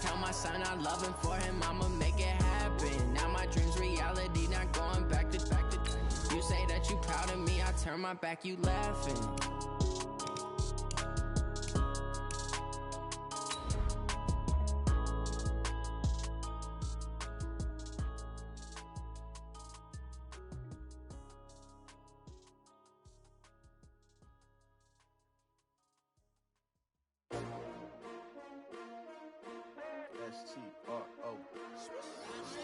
Tell my son I love him, for him I'ma make it happen. Now my dreams reality, not going back to. You say that you proud of me, I turn my back, you laughing. S-T-R-O.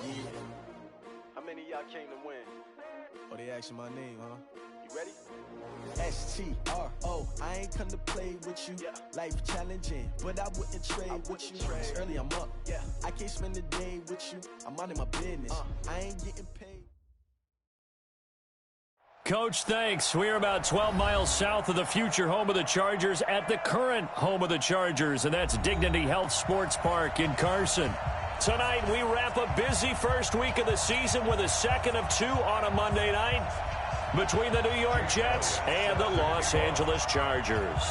Yeah. How many of y'all came to win? Oh, they asking my name, huh? You ready? S-T-R-O. I ain't come to play with you. Yeah. Life challenging, but I wouldn't trade with you. It's early, I'm up. Yeah. I can't spend the day with you. I'm minding my business. I ain't getting paid. Coach, thanks. We're about 12 miles south of the future home of the Chargers at the current home of the Chargers, and that's Dignity Health Sports Park in Carson. Tonight, we wrap a busy first week of the season with a second of two on a Monday night between the New York Jets and the Los Angeles Chargers.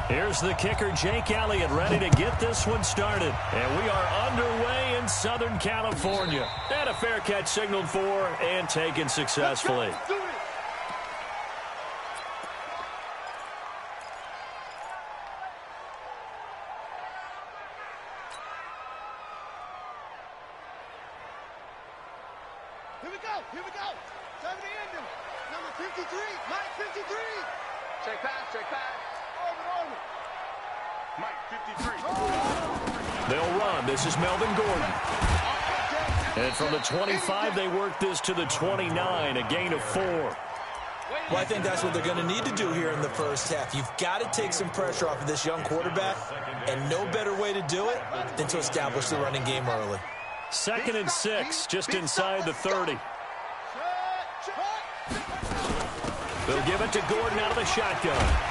Here's the kicker, Jake Elliott, ready to get this one started. And we are underway in Southern California. And a fair catch signaled for and taken successfully. Here we go, here we go. Time to end him. Number 53, Mike 53. Check pass, check pass. Over. Mike 53. They'll run. This is Melvin Gordon. And from the 25, they work this to the 29, a gain of 4. Well, I think that's what they're going to need to do here in the first half. You've got to take some pressure off of this young quarterback, and no better way to do it than to establish the running game early. 2nd and 6, just inside the 30. They'll give it to Gordon out of the shotgun.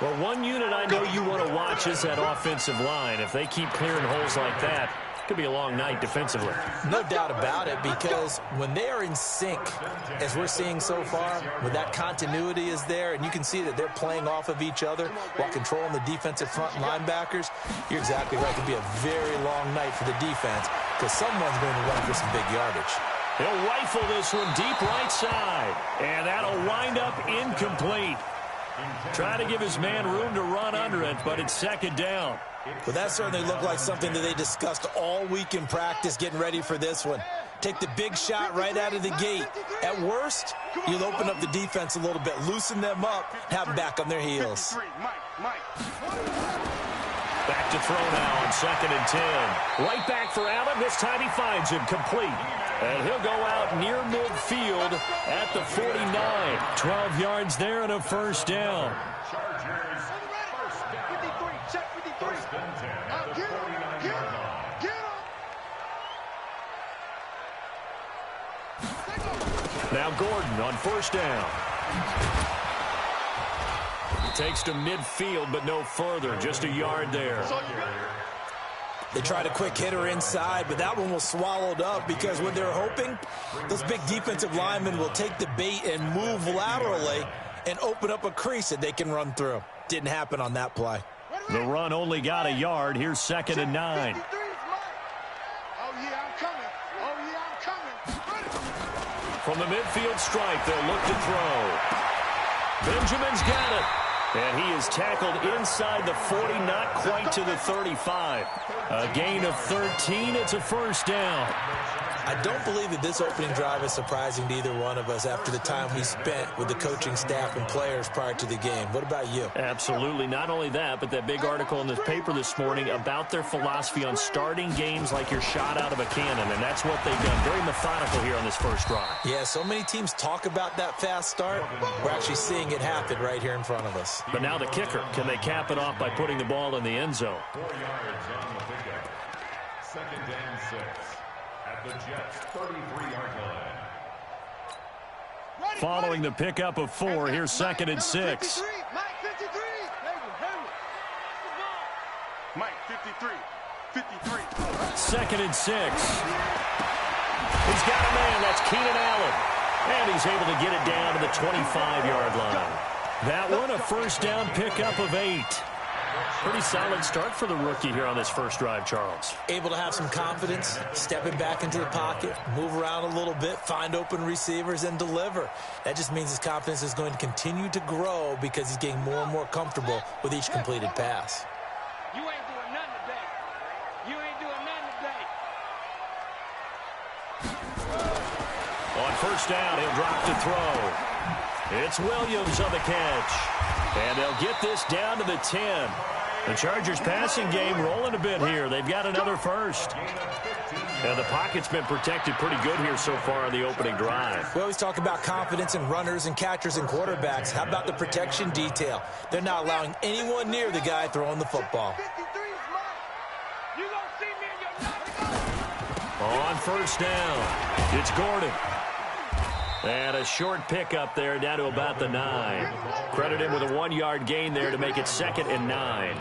Well, one unit I know you want to watch is that offensive line. If they keep clearing holes like that, it could be a long night defensively. No doubt about it, because when they are in sync, as we're seeing so far, when that continuity is there, and you can see that they're playing off of each other while controlling the defensive front linebackers, you're exactly right. It could be a very long night for the defense, because someone's going to run for some big yardage. He'll rifle this one deep right side, and that'll wind up incomplete. Try to give his man room to run under it, but it's 2nd down. Well, that certainly looked like something that they discussed all week in practice getting ready for this one. Take the big shot right out of the gate. At worst, you'll open up the defense a little bit, loosen them up, have them back on their heels. Back to throw now on 2nd and 10. Right back for Allen. This time he finds him complete. And he'll go out near midfield at the 49. 12 yards there and a first down. Now Gordon on first down. He takes to midfield, but no further. Just a yard there. They tried a quick hitter inside, but that one was swallowed up because what they're hoping, those big defensive linemen will take the bait and move laterally and open up a crease that they can run through. Didn't happen on that play. The run only got a yard. Here's 2nd and 9. Oh, yeah, I'm coming. Oh, yeah, I'm coming. From the midfield stripe, they'll look to throw. Benjamin's got it. And he is tackled inside the 40, not quite to the 35. A gain of 13. It's a first down. I don't believe that this opening drive is surprising to either one of us after the time we spent with the coaching staff and players prior to the game. What about you? Absolutely. Not only that, but that big article in the paper this morning about their philosophy on starting games like you're shot out of a cannon, and that's what they've done. Very methodical here on this first drive. Yeah, so many teams talk about that fast start. We're actually seeing it happen right here in front of us. But now the kicker. Can they cap it off by putting the ball in the end zone? 4 yards on the pickup. 2nd and 6. At the Jets' 33-yard line. Following the pickup of 4, here's 2nd and 6. Mike 53. 2nd and 6. He's got a man. That's Keenan Allen. And he's able to get it down to the 25-yard line. That one, a first down pickup of 8. Pretty solid start for the rookie here on this first drive, Charles. Able to have some confidence, stepping back into the pocket, move around a little bit, find open receivers, and deliver. That just means his confidence is going to continue to grow because he's getting more and more comfortable with each completed pass. You ain't doing nothing today. You ain't doing nothing today. On first down, he'll drop to throw. It's Williams on the catch. And they'll get this down to the 10. The Chargers passing game rolling a bit here. They've got another first. And the pocket's been protected pretty good here so far on the opening drive. We always talk about confidence in runners and catchers and quarterbacks. How about the protection detail? They're not allowing anyone near the guy throwing the football. On first down, it's Gordon. And a short pickup there down to about the 9. Credit him with a 1-yard gain there to make it 2nd and 9.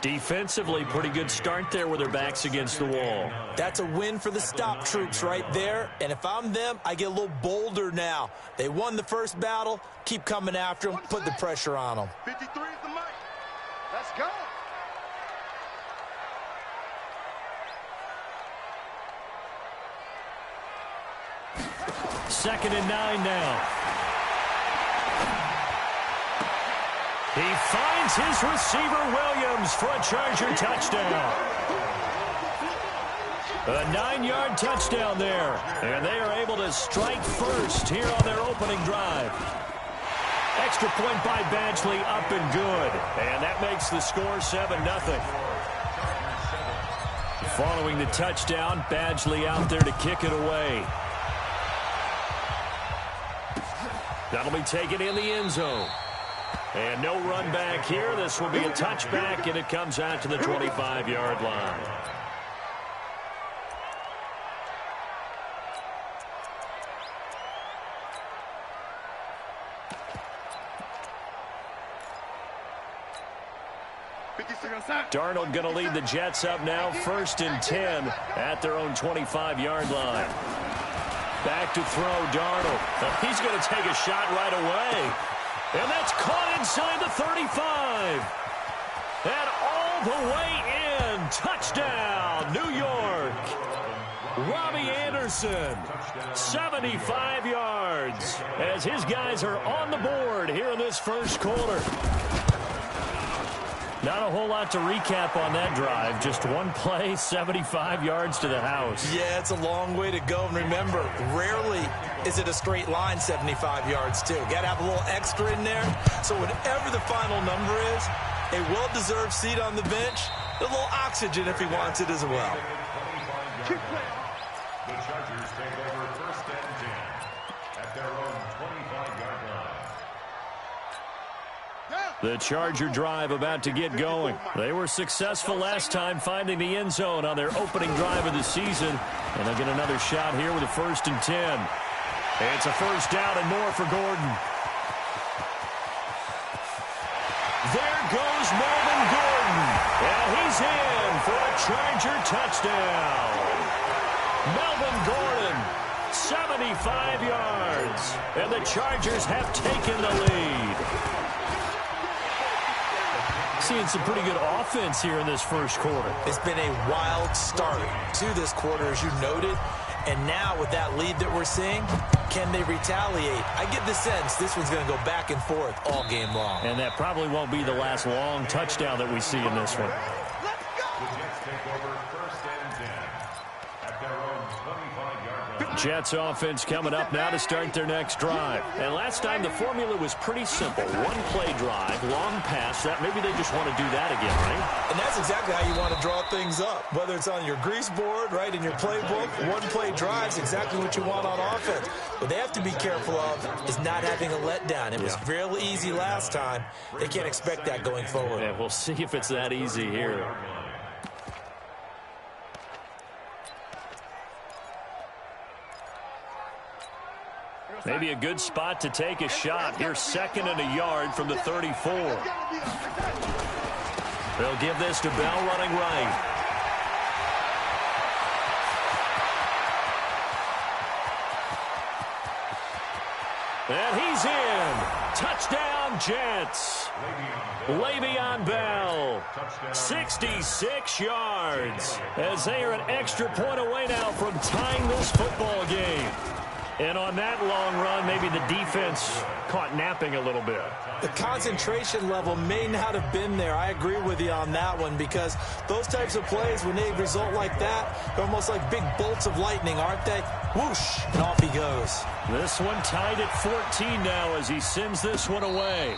Defensively, pretty good start there with their backs against the wall. That's a win for the stop troops right there. And if I'm them, I get a little bolder now. They won the first battle. Keep coming after them. Put the pressure on them. 53 is the mic. Let's go. Second and 9 now. He finds his receiver, Williams, for a Charger touchdown. A 9-yard touchdown there. And they are able to strike first here on their opening drive. Extra point by Badgley, up and good. And that makes the score 7-0. Following the touchdown, Badgley out there to kick it away. That'll be taken in the end zone. And no run back here. This will be a touchback, and it comes out to the 25-yard line. Darnold going to lead the Jets up now, 1st and 10 at their own 25-yard line. Back to throw, Darnold. He's going to take a shot right away. And that's caught inside the 35. And all the way in. Touchdown, New York. Robbie Anderson, 75 yards, as his guys are on the board here in this first quarter. Not a whole lot to recap on that drive. Just one play, 75 yards to the house. Yeah, it's a long way to go. And remember, rarely is it a straight line 75 yards, too. Got to have a little extra in there. So whatever the final number is, a well-deserved seat on the bench, a little oxygen if he wants it as well. The Chargers take over 1st and 10 at their own 25-yard line. The Charger drive about to get going. They were successful last time finding the end zone on their opening drive of the season. And they'll get another shot here with a 1st and 10. It's a first down and more for Gordon. There goes Melvin Gordon. And he's in for a Charger touchdown. Melvin Gordon, 75 yards. And the Chargers have taken the lead. Seeing some pretty good offense here in this first quarter. It's been a wild start to this quarter, as you noted. And now with that lead that we're seeing, can they retaliate? I get the sense this one's going to go back and forth all game long. And that probably won't be the last long touchdown that we see in this one. The Jets take over 1st and 10 at their own 25-yard line. Jets offense coming up now to start their next drive. And last time the formula was pretty simple. One play drive, long pass. That maybe they just want to do that again, right? And that's exactly how you want to draw things up. Whether it's on your grease board, right, in your playbook, one play drive's exactly what you want on offense. What they have to be careful of is not having a letdown. It was real easy last time. They can't expect that going forward. Yeah, we'll see if it's that easy here. Maybe a good spot to take a shot. Here's 2nd and a yard from the 34. They'll give this to Bell running right. And he's in. Touchdown, Jets. Le'Veon Bell, 66 yards, as they are an extra point away now from tying this football game. And on that long run, maybe the defense caught napping a little bit. The concentration level may not have been there. I agree with you on that one, because those types of plays, when they result like that, they're almost like big bolts of lightning, aren't they? Whoosh, and off he goes. This one tied at 14 now as he sends this one away.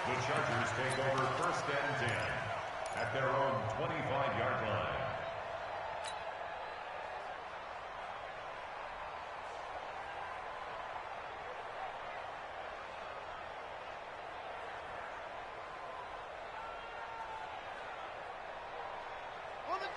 The Chargers take over 1st and 10 at their own 25-yard line.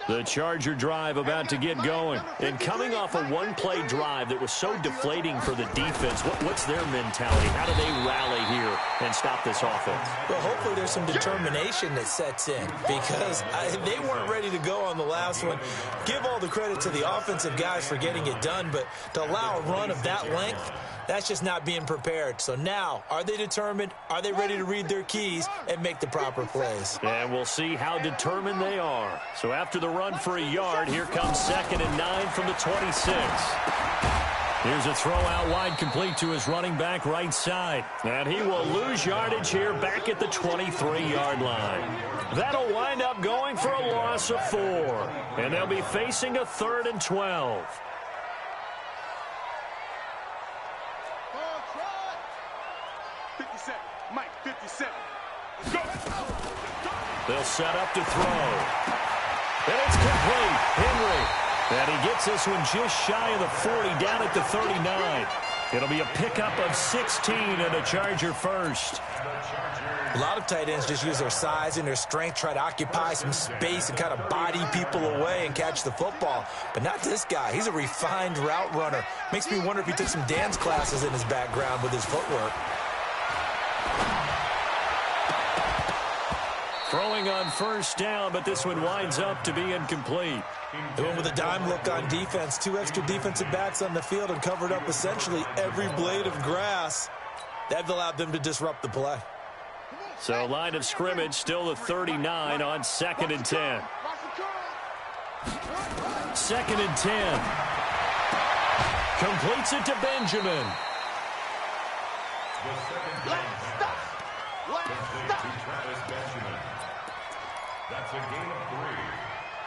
The Charger drive about to get going. And coming off a one-play drive that was so deflating for the defense, what's their mentality? How do they rally here and stop this offense? Well, hopefully there's some determination that sets in, because they weren't ready to go on the last one. Give all the credit to the offensive guys for getting it done, but to allow a run of that length, that's just not being prepared. So now, are they determined? Are they ready to read their keys and make the proper plays? And we'll see how determined they are. So after the run for a yard, here comes 2nd and 9 from the 26. Here's a throw out wide, complete to his running back right side. And he will lose yardage here back at the 23-yard line. That'll wind up going for a loss of 4. And they'll be facing a 3rd and 12. Mike, 57. Go! They'll set up to throw. And it's complete. Henry. And he gets this one just shy of the 40, down at the 39. It'll be a pickup of 16 and a Charger first. A lot of tight ends just use their size and their strength, try to occupy some space and kind of body people away and catch the football. But not this guy. He's a refined route runner. Makes me wonder if he took some dance classes in his background with his footwork. Throwing on 1st down, but this one winds up to be incomplete. They went with a dime look on defense. 2 extra defensive backs on the field and covered up essentially every blade of grass. That allowed them to disrupt the play. So line of scrimmage still the 39 on 2nd and 10. 2nd and 10. Completes it to Benjamin. That's a gain of 3.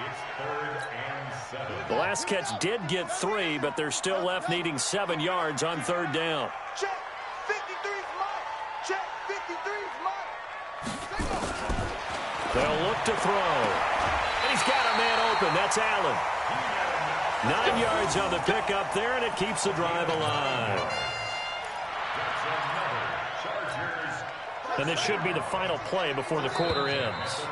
It's 3rd and 7. The last catch did get 3, but they're still left needing 7 yards on 3rd down. Check. 53's mine. Check. 53's mine. They'll look to throw. And he's got a man open. That's Allen. 9 yards on the pickup there, and it keeps the drive alive. And this should be the final play before the quarter ends.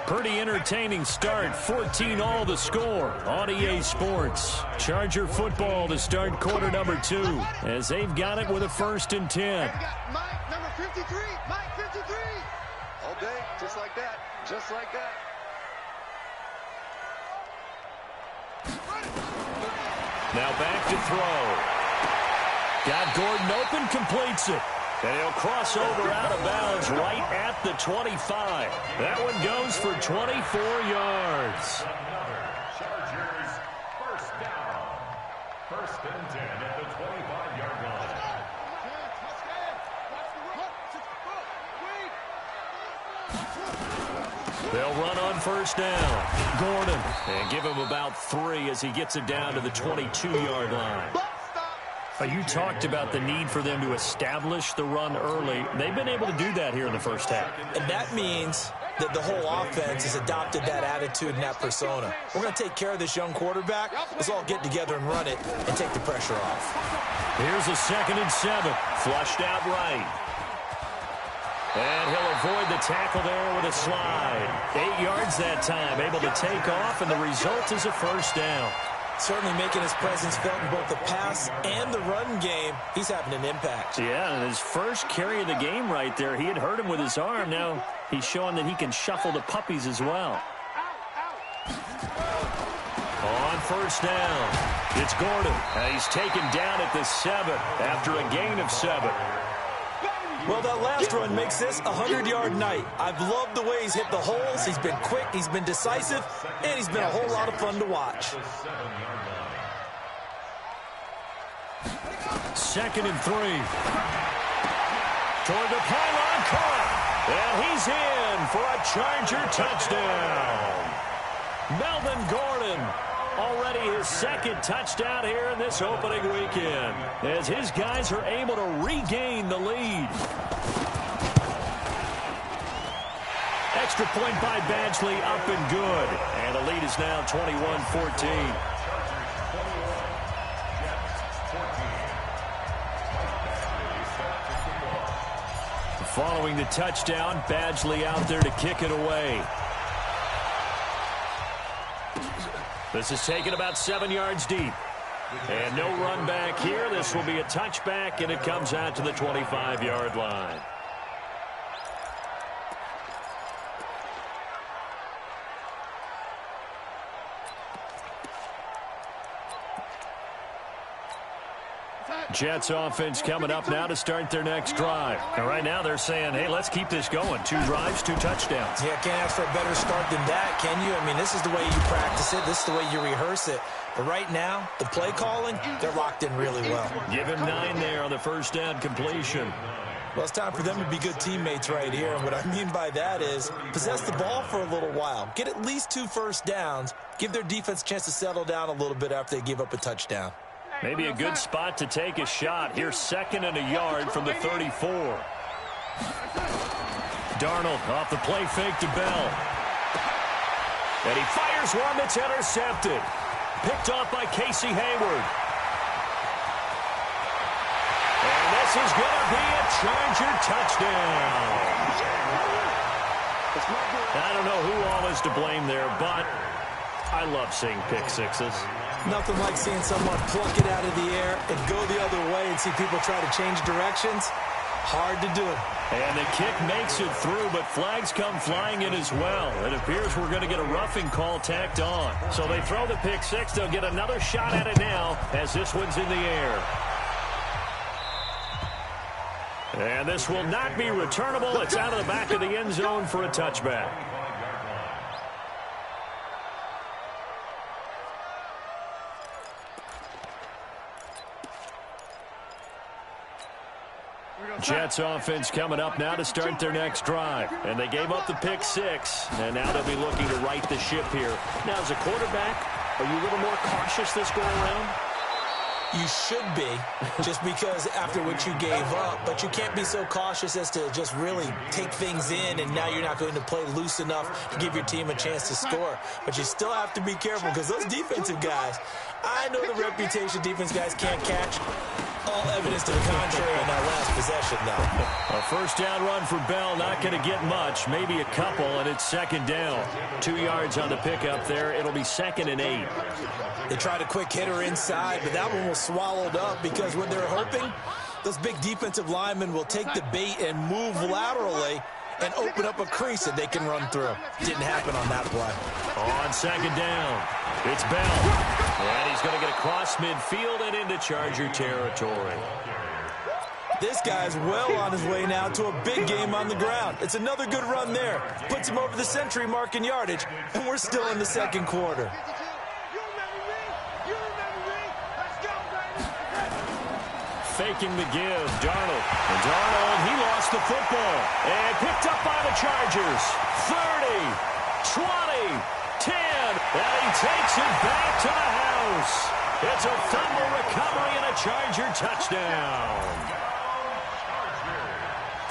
Pretty entertaining start. 14-all the score on EA Sports. Charger football to start quarter number 2 as they've got it with a 1st and 10. Mike, number 53. Mike, 53. All day, just like that. Just like that. Now back to throw. Got Gordon open, completes it. And he'll cross over out of bounds right at the 25. That one goes for 24 yards. Chargers 1st down. 1st and 10 at the 25-yard line. They'll run on first down. Gordon. And give him about 3 as he gets it down to the 22-yard line. You talked about the need for them to establish the run early. They've been able to do that here in the first half. And that means that the whole offense has adopted that attitude and that persona. We're going to take care of this young quarterback. Let's all get together and run it and take the pressure off. Here's a 2nd and 7. Flushed out right. And he'll avoid the tackle there with a slide. 8 yards that time, able to take off, and the result is a first down. Certainly making his presence felt in both the pass and the run game. He's having an impact. Yeah, and his first carry of the game right there, he had hurt him with his arm. Now he's showing that he can shuffle the puppies as well. On first down, it's Gordon. He's taken down at the 7 after a gain of 7. Well, that last run makes this a 100-yard night. I've loved the way he's hit the holes. He's been quick, he's been decisive, and he's been a whole lot of fun to watch. 2nd and 3. Toward the pylon, caught. And he's in for a Charger touchdown. Melvin Gordon, already his 2nd touchdown here in this opening weekend, as his guys are able to regain the lead. Extra point by Badgley, up and good. And the lead is now 21-14. Following the touchdown, Badgley out there to kick it away. This is taken about 7 yards deep. And no run back here. This will be a touchback, and it comes out to the 25-yard line. Jets offense coming up now to start their next drive. And right now they're saying, hey, let's keep this going. 2 drives, 2 touchdowns. Yeah, can't ask for a better start than that, can you? I mean, this is the way you practice it. This is the way you rehearse it. But right now, the play calling, they're locked in really well. Give him 9 there on the first down completion. Well, it's time for them to be good teammates right here. And what I mean by that is possess the ball for a little while. Get at least 2 first downs. Give their defense a chance to settle down a little bit after they give up a touchdown. Maybe a good spot to take a shot. Here's 2nd and a yard from the 34. Darnold off the play fake to Bell. And he fires one that's intercepted. Picked off by Casey Hayward. And this is going to be a Charger touchdown. I don't know who all is to blame there, but I love seeing pick sixes. Nothing like seeing someone pluck it out of the air and go the other way and see people try to change directions. Hard to do. And the kick makes it through, but flags come flying in as well. It appears we're going to get a roughing call tacked on. So they throw the pick six. They'll get another shot at it now as this one's in the air. And this will not be returnable. It's out of the back of the end zone for a touchback. Jets offense coming up now to start their next drive. And they gave up the pick six, and now they'll be looking to right the ship here. Now, as a quarterback, are you a little more cautious this go around? You should be, just because after what you gave up. But you can't be so cautious as to just really take things in, and now you're not going to play loose enough to give your team a chance to score. But you still have to be careful, because those defensive guys, I know the reputation defense guys can't catch. All evidence to the contrary in that last possession, though. A first down run for Bell, not going to get much, maybe a couple, and it's second down. 2 yards on the pickup there. It'll be 2nd and 8. They tried a quick hitter inside, but that one was swallowed up because when they're hoping, those big defensive linemen will take the bait and move laterally and open up a crease that they can run through. Didn't happen on that play. On second down, it's Bell. And he's going to get across midfield and into Charger territory. This guy's well on his way now to a big game on the ground. It's another good run there. Puts him over the century mark in yardage, and we're still in the second quarter. Faking the give, Darnold. And Darnold, he lost the football. And picked up by the Chargers. 30, 20, 10, and he takes it back to the house. It's a fumble recovery and a Charger touchdown.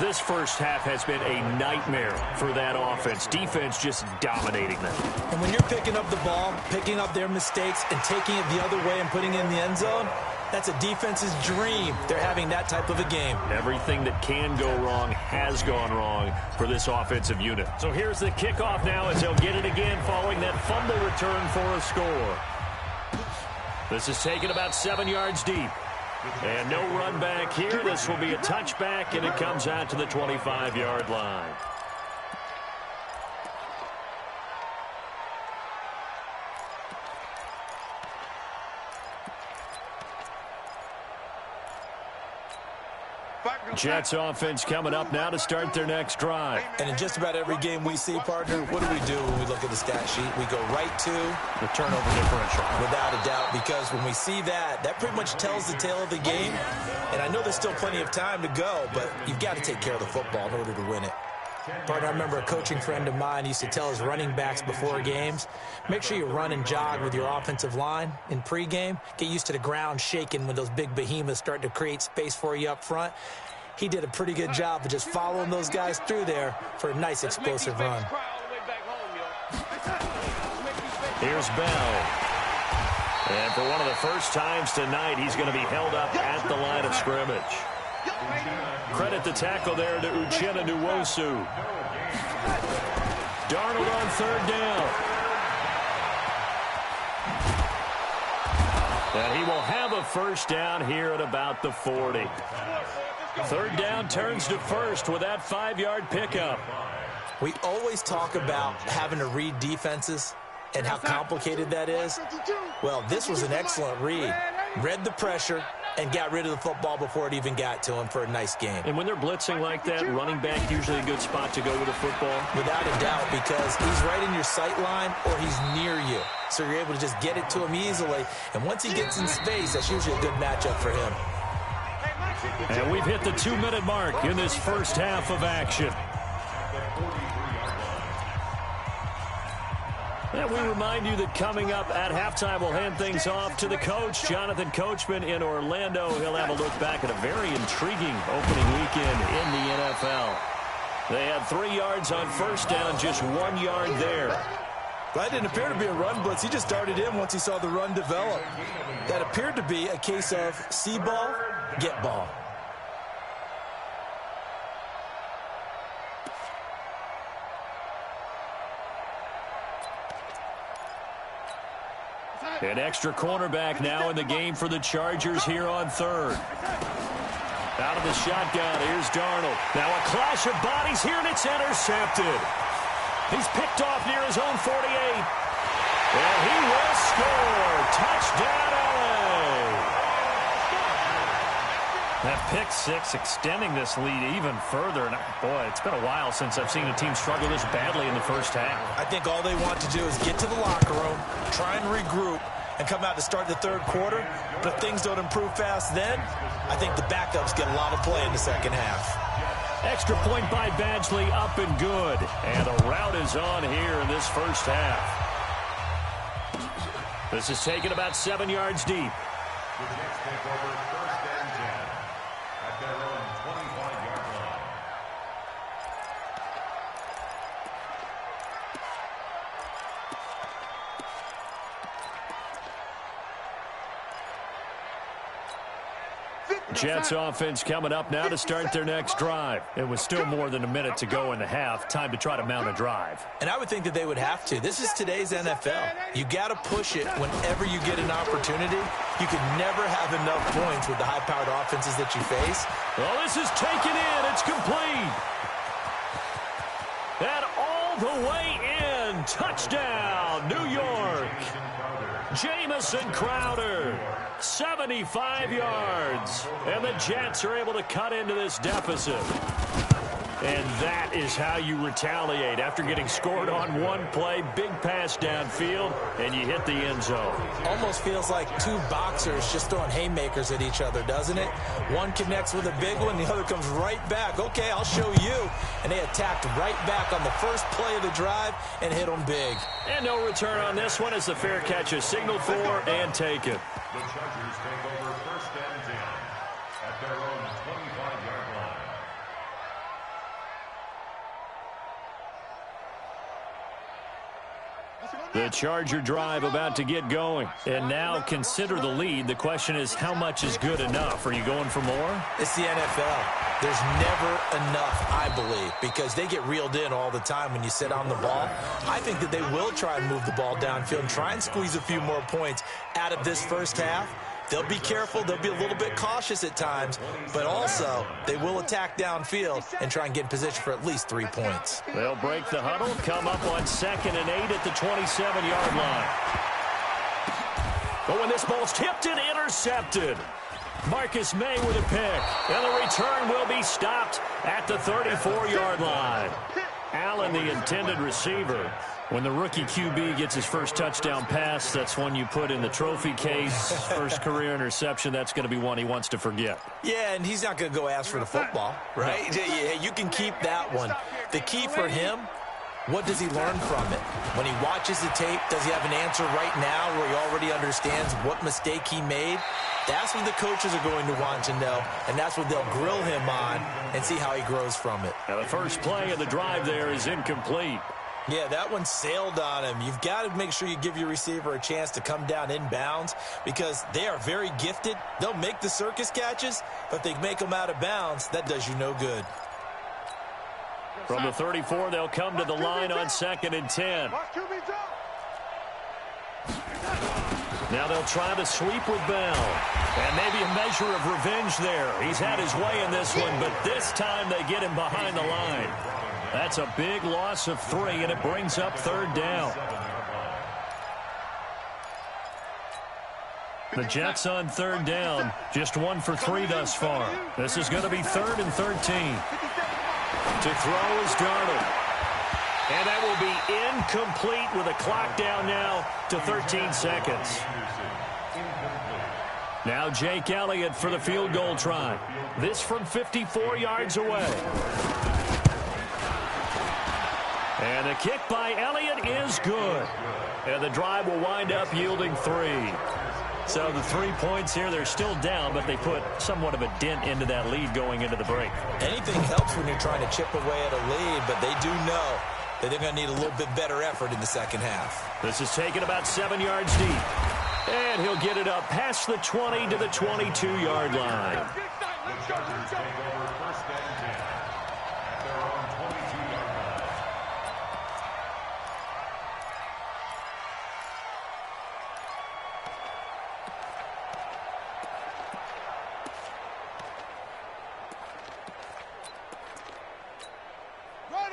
This first half has been a nightmare for that offense. Defense just dominating them. And when you're picking up the ball, picking up their mistakes, and taking it the other way and putting it in the end zone, that's a defense's dream. They're having that type of a game. Everything that can go wrong has gone wrong for this offensive unit. So here's the kickoff now as they'll get it again following that fumble return for a score. This is taken about 7 yards deep. And no run back here. This will be a touchback, and it comes out to the 25-yard line. Jets offense coming up now to start their next drive. And in just about every game we see, partner, what do we do when we look at the stat sheet? We go right to the turnover differential. Without a doubt, because when we see that, that pretty much tells the tale of the game. And I know there's still plenty of time to go, but you've got to take care of the football in order to win it. Partner, I remember a coaching friend of mine used to tell his running backs before games, make sure you run and jog with your offensive line in pregame. Get used to the ground shaking when those big behemoths start to create space for you up front. He did a pretty good job of just following those guys through there for a nice explosive run. Here's Bell. And for one of the first times tonight, he's going to be held up at the line of scrimmage. Credit the tackle there to Uchenna Nwosu. Darnold on third down. And he will have a first down here at about the 40. Third down turns to first with that 5-yard pickup. We always talk about having to read defenses and how complicated that is. Well, this was an excellent read. Read the pressure and got rid of the football before it even got to him for a nice game. And when they're blitzing like that, running back usually a good spot to go with the football? Without a doubt, because he's right in your sight line or he's near you. So you're able to just get it to him easily. And once he gets in space, that's usually a good matchup for him. And we've hit the 2-minute mark in this first half of action. And we remind you that coming up at halftime, we'll hand things off to the coach, Jonathan Coachman in Orlando. He'll have a look back at a very intriguing opening weekend in the NFL. They had 3 yards on first down, just 1 yard there. That didn't appear to be a run blitz. He just darted in once he saw the run develop. That appeared to be a case of see ball, get ball. An extra cornerback now in the game for the Chargers here on third. Out of the shotgun, here's Darnold. Now a clash of bodies here, and it's intercepted. He's picked off near his own 48. And he will score. Touchdown, LA. That pick six extending this lead even further. And boy, it's been a while since I've seen a team struggle this badly in the first half. I think all they want to do is get to the locker room, try and regroup, and come out to start the third quarter. But if things don't improve fast then, I think the backups get a lot of play in the second half. Extra point by Badgley, up and good. And the route is on here in this first half. This is taken about 7 yards deep. The Jets take over first and 10 at their own 25-yard line. Jets offense coming up now to start their next drive. It was still more than a minute to go in the half. Time to try to mount a drive. And I would think that they would have to. This is today's NFL. You got to push it whenever you get an opportunity. You can never have enough points with the high-powered offenses that you face. Well, this is taken in. It's complete. And all the way in. Touchdown, New York. Jamison Crowder. 75 yards. And the Jets are able to cut into this deficit. And that is how you retaliate. After getting scored on one play, big pass downfield, and you hit the end zone. Almost feels like two boxers just throwing haymakers at each other, doesn't it? One connects with a big one, the other comes right back. Okay, I'll show you. And they attacked right back on the first play of the drive and hit them big. And no return on this one as the fair catch is signaled for and taken. The Chargers take over 1st and 10 at their own 25-yard line. The Charger drive about to get going. And now consider the lead. The question is, how much is good enough? Are you going for more? It's the NFL. There's never enough, I believe, because they get reeled in all the time when you sit on the ball. I think that they will try and move the ball downfield and try and squeeze a few more points out of this first half. They'll be careful. They'll be a little bit cautious at times, but also they will attack downfield and try and get in position for at least 3 points. They'll break the huddle, come up on 2nd and 8 at the 27-yard line. But when this ball's tipped and intercepted, Marcus May with a pick, and the return will be stopped at the 34-yard line. Allen, the intended receiver. When the rookie QB gets his first touchdown pass, that's one you put in the trophy case. First career interception, that's going to be one he wants to forget. Yeah, and he's not going to go ask for the football, right? No. Yeah, you can keep that one. The key for him, what does he learn from it? When he watches the tape, does he have an answer right now where he already understands what mistake he made? That's what the coaches are going to want to know, and that's what they'll grill him on and see how he grows from it. Now the first play of the drive there is incomplete. Yeah, that one sailed on him. You've got to make sure you give your receiver a chance to come down inbounds because they are very gifted. They'll make the circus catches, but if they make them out of bounds, that does you no good. From the 34, they'll come to the line on 2nd and 10. Now they'll try to sweep with Bell. And maybe a measure of revenge there. He's had his way in this one, but this time they get him behind the line. That's a big loss of 3, and it brings up 3rd down. The Jets on 3rd down, just 1 for 3 thus far. This is going to be 3rd and 13. To throw is Darnold. And that will be incomplete with a clock down now to 13 seconds. Now Jake Elliott for the field goal try. This from 54 yards away. And the kick by Elliott is good. And the drive will wind up yielding 3. So the 3 points here, they're still down, but they put somewhat of a dent into that lead going into the break. Anything helps when you're trying to chip away at a lead, but they do know that they're going to need a little bit better effort in the second half. This is taken about 7 yards deep. And he'll get it up past the 20 to the 22-yard line. The Chargers take over 1st and 10 at their own 22-yard line.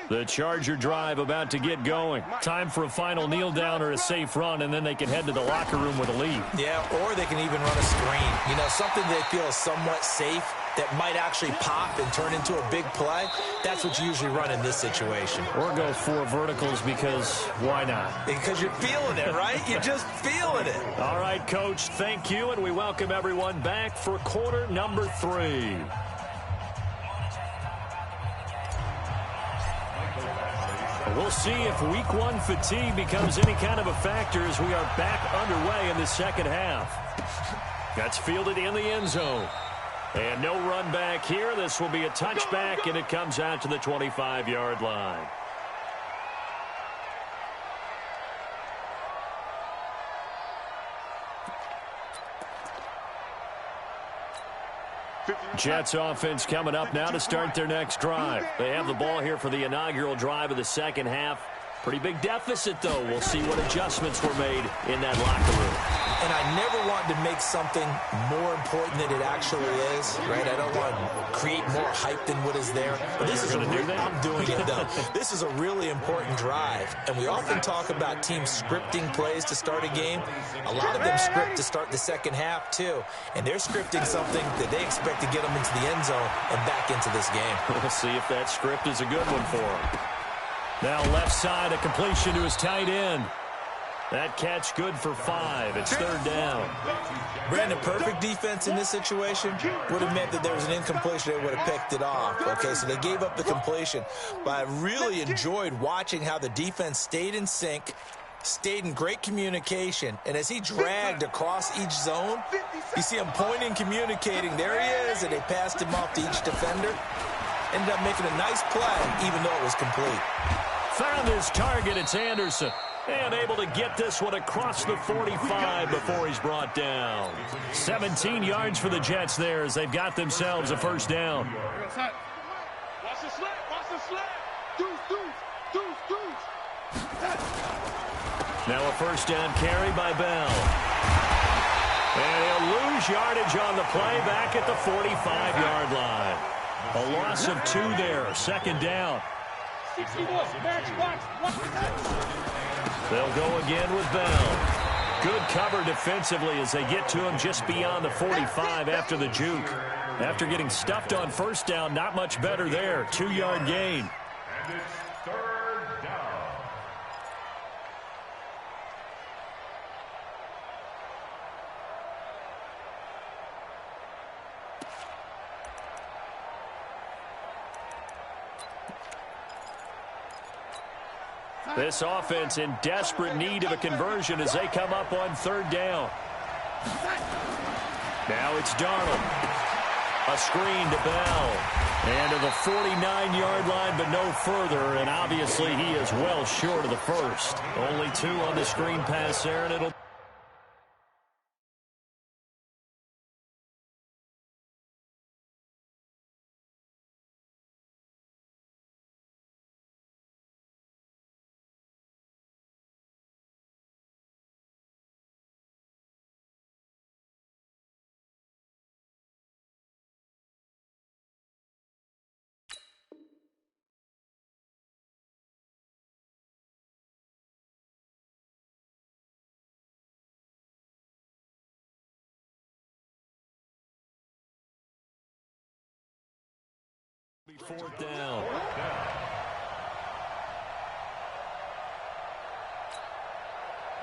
The Charger drive about to get going. Time for a final kneel down or a safe run, and then they can head to the locker room with a lead. Yeah, or they can even run a screen. You know, something they feel is somewhat safe that might actually pop and turn into a big play. That's what you usually run in this situation. Or go 4 verticals because why not? Because you're feeling it, right? You're just feeling it. All right, Coach, thank you, and we welcome everyone back for quarter number 3. We'll see if week 1 fatigue becomes any kind of a factor as we are back underway in the second half. That's fielded in the end zone. And no run back here. This will be a touchback, and it comes out to the 25-yard line. Jets offense coming up now to start their next drive. They have the ball here for the inaugural drive of the second half. Pretty big deficit, though. We'll see what adjustments were made in that locker room. And I never want to make something more important than it actually is, right? I don't want to create more hype than what is there. But this is I'm doing it, though. This is a really important drive. And we often talk about teams scripting plays to start a game. A lot of them script to start the second half, too. And they're scripting something that they expect to get them into the end zone and back into this game. We'll see if that script is a good one for them. Now left side, a completion to his tight end. That catch good for 5. It's third down. Brandon, perfect defense in this situation would have meant that there was an incompletion. They would have picked it off. Okay, so they gave up the completion. But I really enjoyed watching how the defense stayed in sync, stayed in great communication. And as he dragged across each zone, you see him pointing, communicating. There he is, and they passed him off to each defender. Ended up making a nice play, even though it was complete. Found his target. It's Anderson. And able to get this one across the 45 before he's brought down. 17 yards for the Jets there as they've got themselves a first down. Watch the slip. Watch the slip. Deuce. Now a first down carry by Bell. And he'll lose yardage on the play back at the 45-yard line. A loss of 2 there. Second down. They'll go again with Bell. Good cover defensively as they get to him just beyond the 45 after the juke. After getting stuffed on first down, not much better there. 2-yard gain. And it's third down. This offense in desperate need of a conversion as they come up on third down. Now it's Darnold. A screen to Bell. And to the 49-yard line, but no further. And obviously he is well short of the first. Only 2 on the screen pass there, and it'll... Fourth down.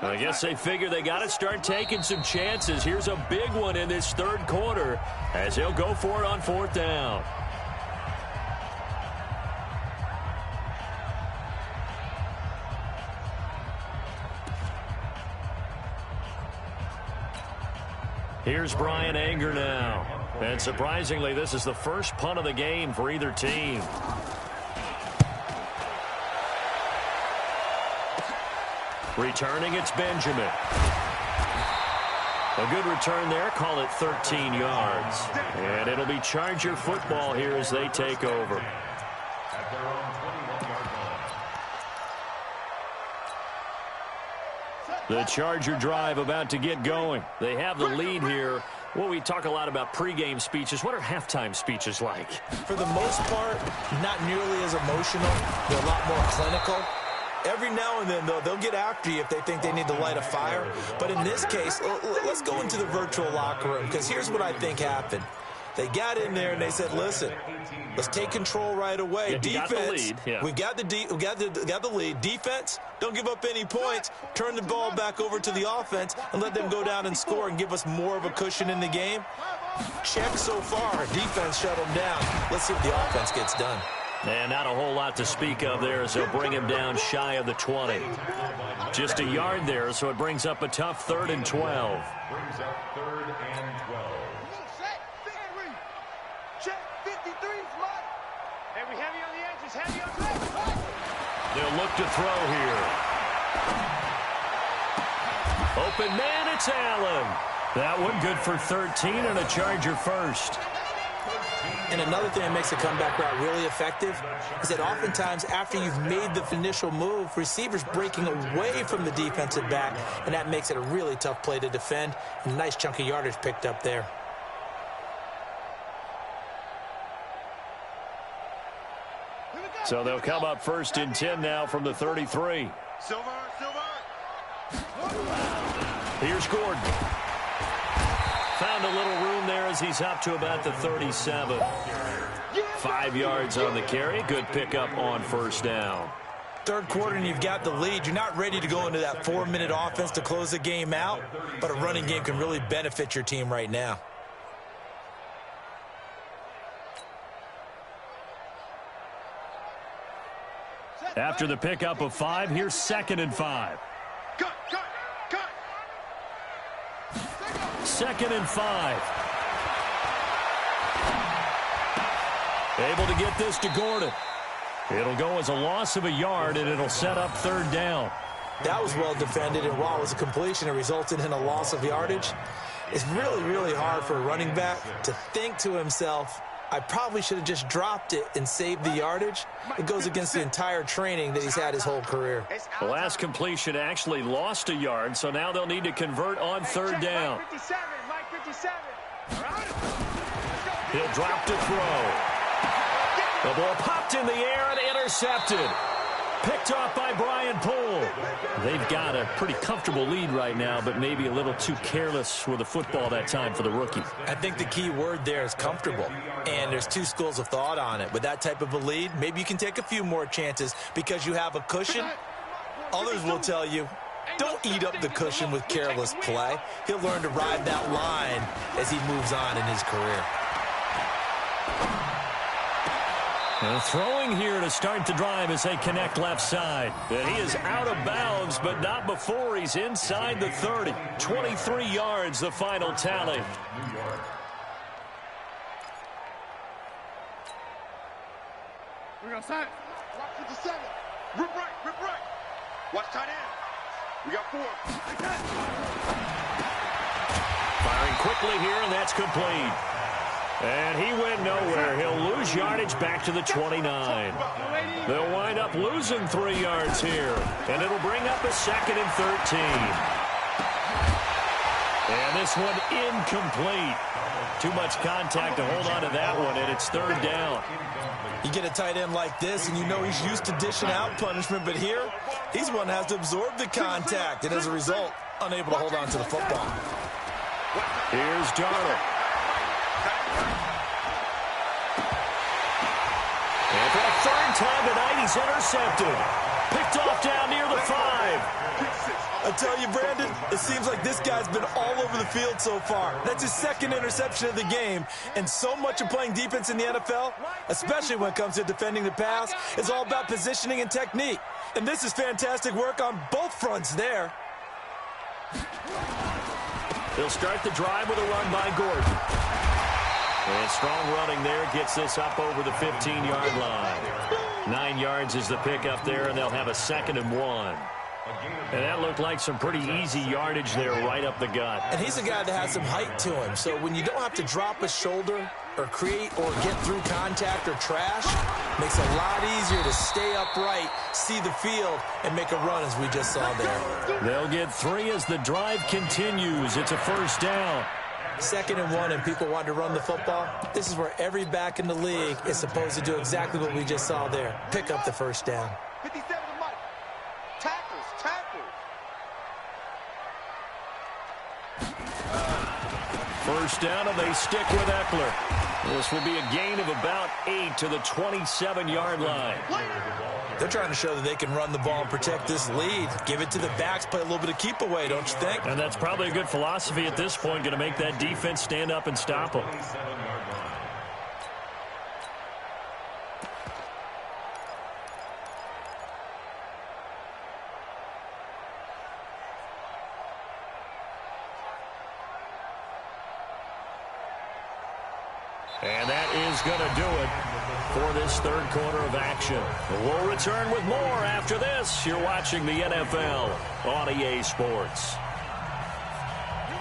I guess they figure they got to start taking some chances. Here's a big one in this third quarter as he'll go for it on fourth down. Here's Brian Anger now. And surprisingly, this is the first punt of the game for either team. Returning, it's Benjamin. A good return there. Call it 13 yards. And it'll be Charger football here as they take over. At their own 21-yard line. The Charger drive about to get going. They have the lead here. Well, we talk a lot about pregame speeches. What are halftime speeches like? For the most part, not nearly as emotional. They're a lot more clinical. Every now and then, though, they'll get after you if they think they need to light a fire. But in this case, let's go into the virtual locker room, because here's what I think happened. They got in there and they said, listen, let's take control right away. Yeah, defense, we got the lead. Defense, don't give up any points. Turn the ball back over to the offense and let them go down and score and give us more of a cushion in the game. Check so far. Defense shut them down. Let's see what the offense gets done. And not a whole lot to speak of there as they'll bring him down shy of the 20. Just a yard there, so it brings up a tough 3rd and 12. Brings up 3rd and 12. Check 53, slot. Hey, we heavy on the edges, heavy on the edges. They'll look to throw here. Open man, it's Allen. That one good for 13 and a Charger first. 13 And another thing that makes a comeback route really effective is that oftentimes after you've made the initial move, receivers breaking away from the defensive back, and that makes it a really tough play to defend. A nice chunk of yardage picked up there. So they'll come up 1st and 10 now from the 33. Silver. Here's Gordon. Found a little room there as he's up to about the 37. 5 yards on the carry. Good pickup on 1st down. Third quarter and you've got the lead. You're not ready to go into that 4-minute offense to close the game out, but a running game can really benefit your team right now. After the pickup of 5, here's 2nd and 5. Cut. 2nd and 5. Able to get this to Gordon. It'll go as a loss of a yard, and it'll set up 3rd down. That was well defended, and while it was a completion, it resulted in a loss of yardage. It's really, really hard for a running back to think to himself, I probably should have just dropped it and saved the yardage. It goes against the entire training that he's had his whole career. The last completion actually lost a yard, so now they'll need to convert on 3rd down. He'll drop to throw. The ball popped in the air and intercepted. Picked off by Brian Poole. They've got a pretty comfortable lead right now, but maybe a little too careless with the football that time for the rookie. I think the key word there is comfortable, and there's 2 schools of thought on it. With that type of a lead, maybe you can take a few more chances because you have a cushion. Others will tell you, don't eat up the cushion with careless play. He'll learn to ride that line as he moves on in his career. Throwing here to start the drive as they connect left side. And he is out of bounds, but not before he's inside the 30. 23 yards, the final tally. We're going to sign. Block 57. Rip right. Watch tight end. We got 4. Firing quickly here, and that's complete. And he went nowhere. He'll lose yardage back to the 29. They'll wind up losing 3 yards here. And it'll bring up a 2nd and 13. And this one incomplete. Too much contact to hold on to that one, and it's 3rd down. You get a tight end like this, and you know he's used to dishing out punishment, but here, he's one that has to absorb the contact, and as a result, unable to hold on to the football. Here's Darnold. And for the 3rd time tonight, he's intercepted. Picked off down near the 5. I tell you, Brandon, it seems like this guy's been all over the field so far. That's his 2nd interception of the game. And so much of playing defense in the NFL, especially when it comes to defending the pass, is all about positioning and technique. And this is fantastic work on both fronts there. They'll start the drive with a run by Gordon. And strong running there gets this up over the 15-yard line. 9 yards is the pickup there, and they'll have a 2nd and 1. And that looked like some pretty easy yardage there right up the gut. And he's a guy that has some height to him. So when you don't have to drop a shoulder or create or get through contact or trash, makes it a lot easier to stay upright, see the field, and make a run as we just saw there. They'll get 3 as the drive continues. It's a 1st down. 2nd and 1, and people want to run the football. This is where every back in the league is supposed to do exactly what we just saw there. Pick up the 1st down. 57 to Mike. Tackles. 1st down, and they stick with Eckler. This will be a gain of about 8 to the 27-yard line. They're trying to show that they can run the ball and protect this lead. Give it to the backs, play a little bit of keep away, don't you think? And that's probably a good philosophy at this point, going to make that defense stand up and stop them. And that is going to do it for this 3rd quarter of action. We'll return with more after this. You're watching the NFL on EA Sports.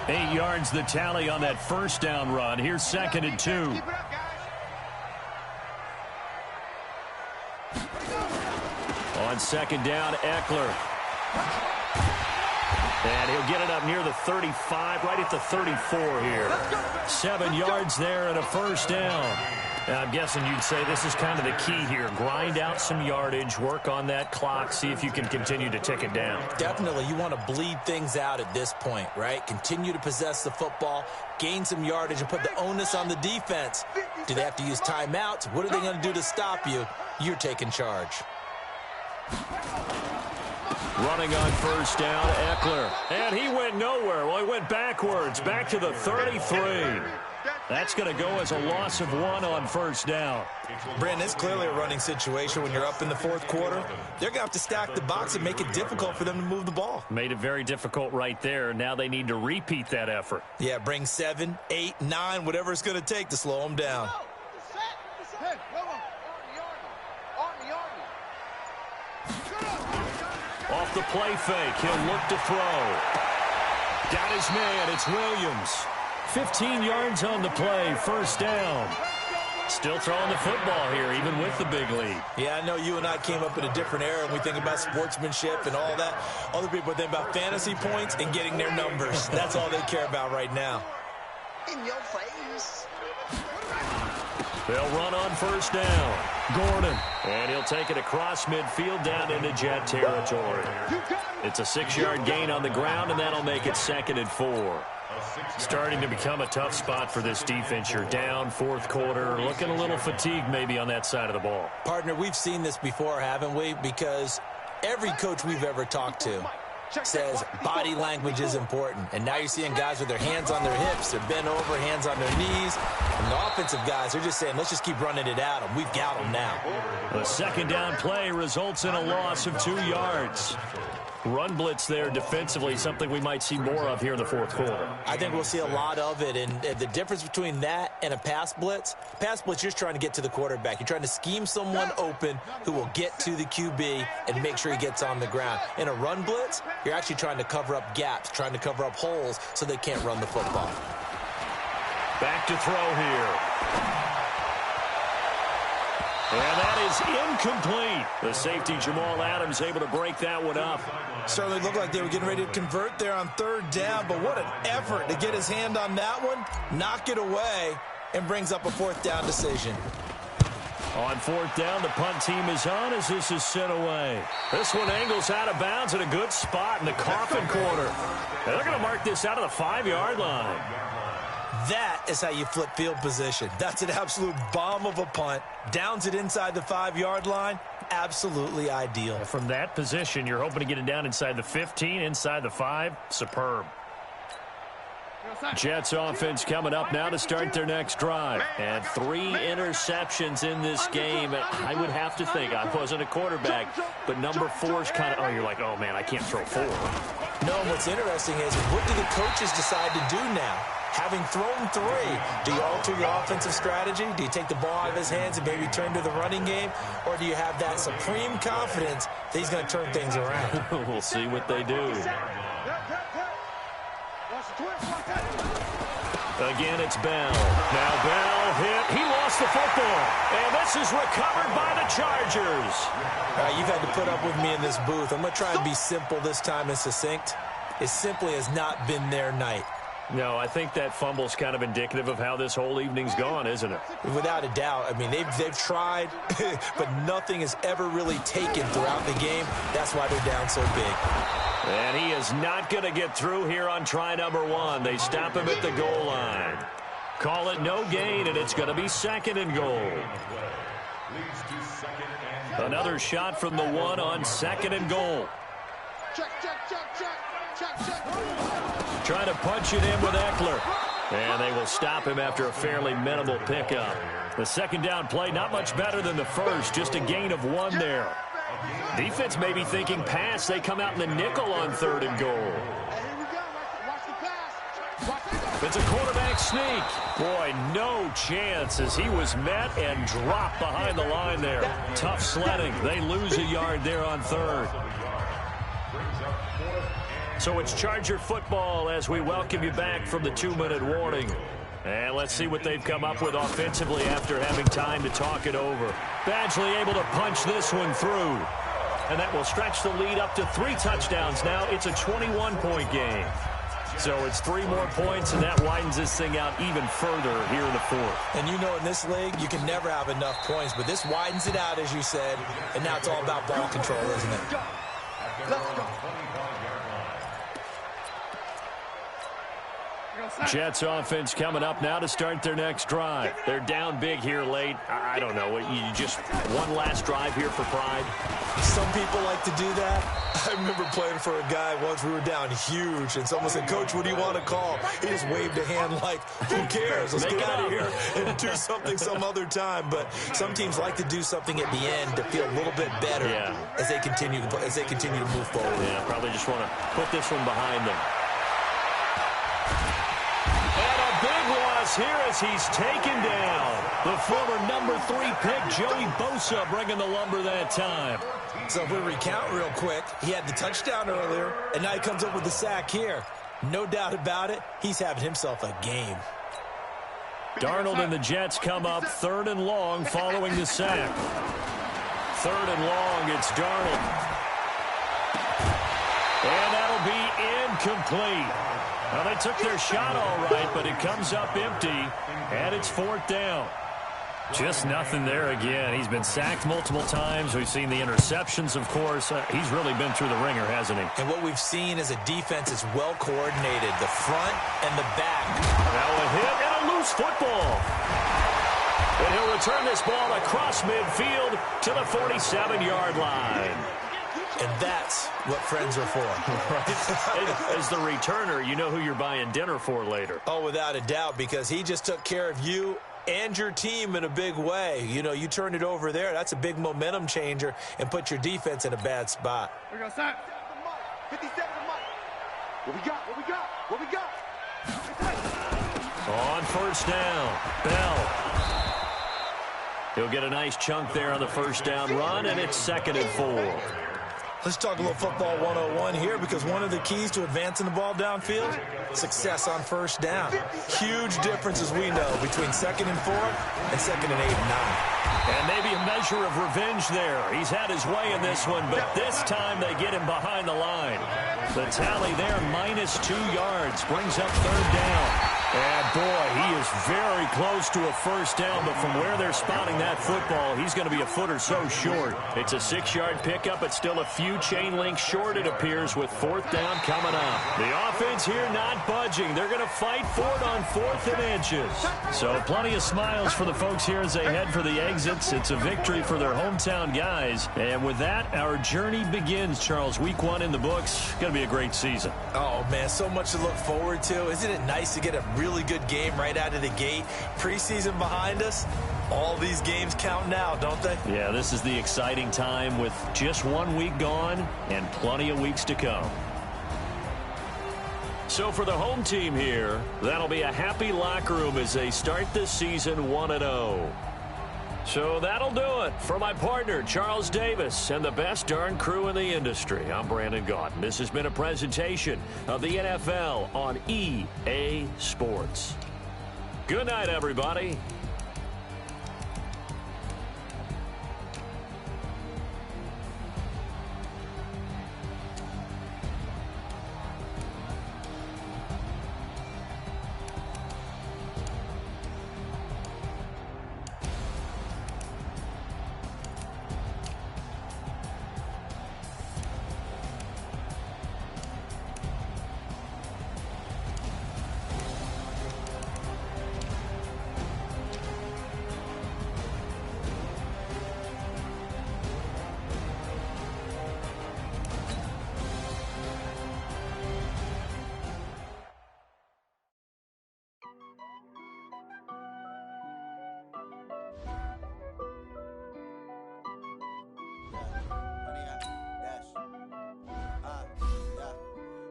8 yards the tally on that 1st down run. Here's 2nd and 2. On second down, Eckler. And he'll get it up near the 35, right at the 34 here. 7 yards there and a first down. Now, I'm guessing you'd say this is kind of the key here. Grind out some yardage, work on that clock, see if you can continue to tick it down. Definitely, you want to bleed things out at this point, right? Continue to possess the football, gain some yardage, and put the onus on the defense. Do they have to use timeouts? What are they going to do to stop you? You're taking charge. Running on first down, Eckler. And he went nowhere. Well, he went backwards, back to the 33. That's going to go as a loss of 1 on first down. Brandon, it's clearly a running situation when you're up in the fourth quarter. They're going to have to stack the box and make it difficult for them to move the ball. Made it very difficult right there. Now they need to repeat that effort. Yeah, bring 7, 8, 9, whatever it's going to take to slow them down. Off the play fake, he'll look to throw. Got his man, it's Williams. 15 yards on the play, first down. Still throwing the football here, even with the big lead. Yeah, I know you and I came up in a different era, and we think about sportsmanship and all that. Other people think about fantasy points and getting their numbers. That's all they care about right now. In your face. They'll run on first down. Gordon. And he'll take it across midfield down into Jet territory. It's a 6-yard gain on the ground, and that'll make it 2nd and 4. Starting to become a tough spot for this defense. You're down, fourth quarter, looking a little fatigued maybe on that side of the ball. Partner, we've seen this before, haven't we? Because every coach we've ever talked to says body language is important. And now you're seeing guys with their hands on their hips, they're bent over, hands on their knees. And the offensive guys, they're just saying, let's just keep running it at them. We've got them now. The second down play results in a loss of 2 yards. Run blitz there defensively, something we might see more of here in the fourth quarter. I think we'll see a lot of it, and the difference between that and a pass blitz, you're just trying to get to the quarterback. You're trying to scheme someone open who will get to the QB and make sure he gets on the ground. In a run blitz, you're actually trying to cover up gaps, trying to cover up holes so they can't run the football. Back to throw here. And that is incomplete. The safety, Jamal Adams, able to break that one up. Certainly looked like they were getting ready to convert there on third down, but what an effort to get his hand on that one, knock it away, and brings up a fourth down decision. On fourth down, the punt team is on as this is sent away. This one angles out of bounds at a good spot in the coffin corner. And they're going to mark this out of the 5-yard line. That is how you flip field position. That's an absolute bomb of a punt. Downs it inside the 5-yard line. Absolutely ideal. From that position, you're hoping to get it down inside the 15, inside the 5. Superb. Jets offense coming up now to start their next drive. And 3 interceptions in this game. I would have to think, I wasn't a quarterback, but number 4 is kind of, you're like, oh, man, I can't throw 4. No, what's interesting is what do the coaches decide to do now? Having thrown 3, do you alter your offensive strategy? Do you take the ball out of his hands and maybe turn to the running game? Or do you have that supreme confidence that he's going to turn things around? We'll see what they do. Again, it's Bell. Now Bell hit. He lost the football. And this is recovered by the Chargers. You've had to put up with me in this booth. I'm going to try and be simple this time and succinct. It simply has not been their night. No, I think that fumble's kind of indicative of how this whole evening's gone, isn't it? Without a doubt. I mean, they've tried, but nothing has ever really taken throughout the game. That's why they're down so big. And he is not going to get through here on try number 1. They stop him at the goal line. Call it no gain, and it's going to be 2nd and goal. Another shot from the 1 on 2nd and goal. Check. Trying to punch it in with Eckler. And they will stop him after a fairly minimal pickup. The second down play, not much better than the first, just a gain of 1 there. Defense may be thinking pass. They come out in the nickel on 3rd and goal. It's a quarterback sneak. Boy, no chance as he was met and dropped behind the line there. Tough sledding. They lose a yard there on 3rd. So it's Charger football as we welcome you back from the 2-minute warning. And let's see what they've come up with offensively after having time to talk it over. Badgley able to punch this one through. and that will stretch the lead up to 3 touchdowns. Now it's a 21-point game. So it's 3 more points, and that widens this thing out even further here in the 4th. And you know, in this league, you can never have enough points, but this widens it out, as you said, and now it's all about ball control, isn't it? Let's go. Jets offense coming up now to start their next drive. They're down big here late. I don't know. You just one last drive here for pride. Some people like to do that. I remember playing for a guy once. We were down huge, and someone said, "Coach, what do you want to call?" He just waved a hand like, "Who cares? Let's get out of here and do something some other time." But some teams like to do something at the end to feel a little bit better as they continue to move forward. Yeah, probably just want to put this one behind them. Big loss here as he's taken down. The former number 3 pick, Joey Bosa, bringing the lumber that time. So if we recount real quick, he had the touchdown earlier, and now he comes up with the sack here. No doubt about it, he's having himself a game. Darnold and the Jets come up 3rd and long following the sack. 3rd and long, it's Darnold. And that'll be incomplete. Well, they took their shot all right, but it comes up empty, and it's 4th down. Just nothing there again. He's been sacked multiple times. We've seen the interceptions, of course. He's really been through the ringer, hasn't he? And what we've seen is a defense that's well coordinated, the front and the back. Now a hit and a loose football. And he'll return this ball across midfield to the 47-yard line. And that's what friends are for. Right. As the returner, you know who you're buying dinner for later. Oh, without a doubt, because he just took care of you and your team in a big way. You know, you turn it over there. That's a big momentum changer and put your defense in a bad spot. We're going to start. 57 to Mike. What we got? What we got? What we got? On 1st down, Bell. He'll get a nice chunk there on the 1st down run, and it's 2nd and 4. Let's talk a little football 101 here, because one of the keys to advancing the ball downfield, success on 1st down. Huge difference, as we know, between 2nd and 4 and 2nd and 8 and 9. And maybe a measure of revenge there. He's had his way in this one, but this time they get him behind the line. The tally there, -2 yards, brings up 3rd down. And, boy, he is very close to a 1st down, but from where they're spotting that football, he's going to be a foot or so short. It's a 6-yard pickup, but still a few chain links short, it appears, with 4th down coming up. The offense here not budging. They're going to fight for it on 4th and inches. So plenty of smiles for the folks here as they head for the exits. It's a victory for their hometown guys. And with that, our journey begins, Charles. Week 1 in the books. Going to be a great season. Oh, man, so much to look forward to. Isn't it nice to get a really good game right out of the gate? Preseason behind us. All these games count now, don't they? Yeah, this is the exciting time with just 1 week gone and plenty of weeks to come. So for the home team here, that'll be a happy locker room as they start this season 1-0. So that'll do it for my partner, Charles Davis, and the best darn crew in the industry. I'm Brandon Gaudin. This has been a presentation of the NFL on EA Sports. Good night, everybody.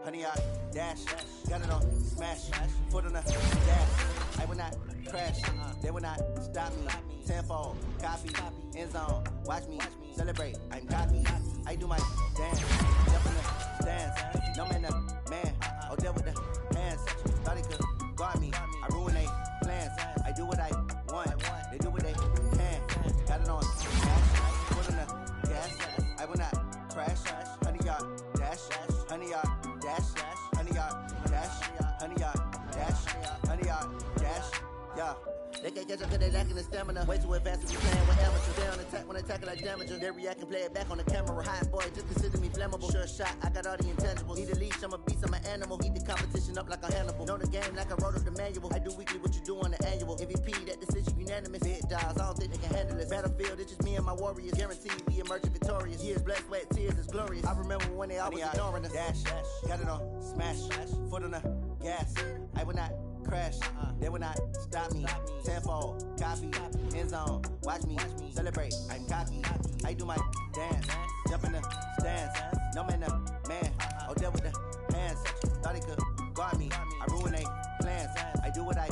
Honey, I dash, got it on smash, foot on the dash. I will not crash, they will not stop me. Tenfold, copy, end zone, watch me celebrate. I'm cocky, I do my dance, jump in the stands. No man, the man, oh there with the hands. Thought he could guard me, I ruin they plans. I do what I want, they do what they can. Got it on smash, foot on the gas. I will not They can't catch up cause they lacking the stamina. Way too advanced to be playing with amateurs. They on attack when attacking like damager. They react and play it back on the camera. Hot boy, just consider me flammable. Sure shot, I got all the intangibles. Need a leash, I'm a beast, I'm an animal. Eat the competition up like a Hannibal. Know the game like I wrote up the manual. I do weekly what you do on the annual. MVP, that decision unanimous. Big dogs, I don't think they can handle it. Battlefield, it's just me and my warriors. Guaranteed we emerging victorious. Years, blood, sweat, tears, it's glorious. I remember when they always ignoring us. Dash, got it on, smash, foot on the gas. I will not crash, they will not stop me. Tenfold, copy, end zone, watch me celebrate. I'm cocky, I do my dance, jump in the stands. No man, man, oh there with the hands. Thought he could guard me, I ruin they plans. I do what I